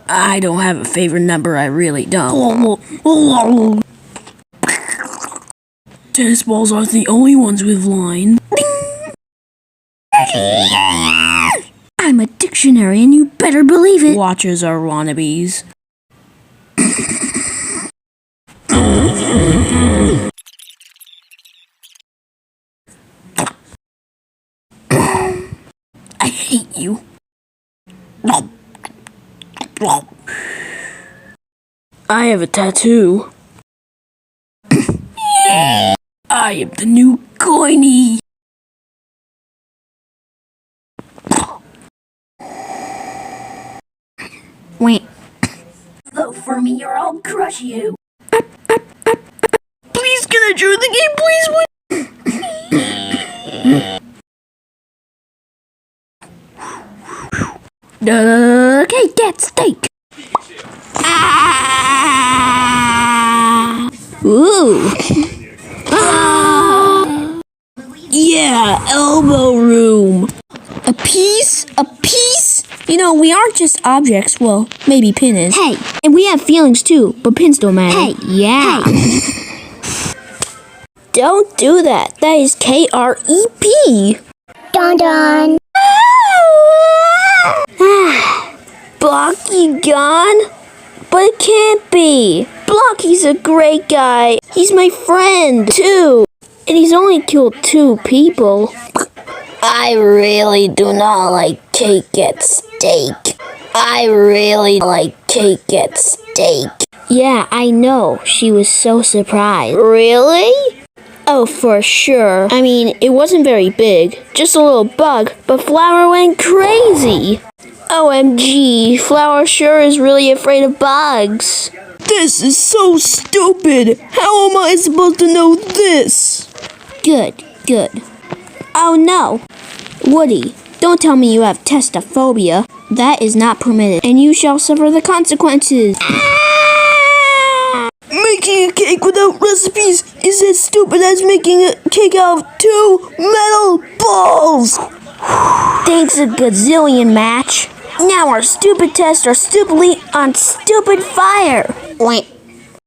I don't have a favorite number, I really don't. Tennis balls aren't the only ones with lines. I'm a dictionary and you better believe it. Watchers are wannabes. I hate you. I have a tattoo. I am the new Coiny. Wait. Vote for me or I'll crush you. Please, can I join the game, please? Okay, get steak. Ooh. Yeah, elbow room. A piece? A piece? You know, we aren't just objects. Well, maybe Pin is. Hey. And we have feelings too, but pins don't matter. Hey. Yeah. Hey. Don't do that. That is KREP. Dun dun. Blocky gone? But it can't be. Blocky's a great guy. He's my friend, too. And he's only killed 2 people. I really do not like cake at steak. I really like cake at steak. Yeah, I know. She was so surprised. Really? Oh, for sure. I mean, it wasn't very big. Just a little bug, but Flower went crazy. OMG, Flower sure is really afraid of bugs. This is so stupid. How am I supposed to know this? Good. Oh no. Woody, don't tell me you have testophobia. That is not permitted, and you shall suffer the consequences. Making a cake without recipes is as stupid as making a cake out of 2 metal balls. Thanks a gazillion, Match. Now our stupid tests are stupidly on stupid fire. Wait.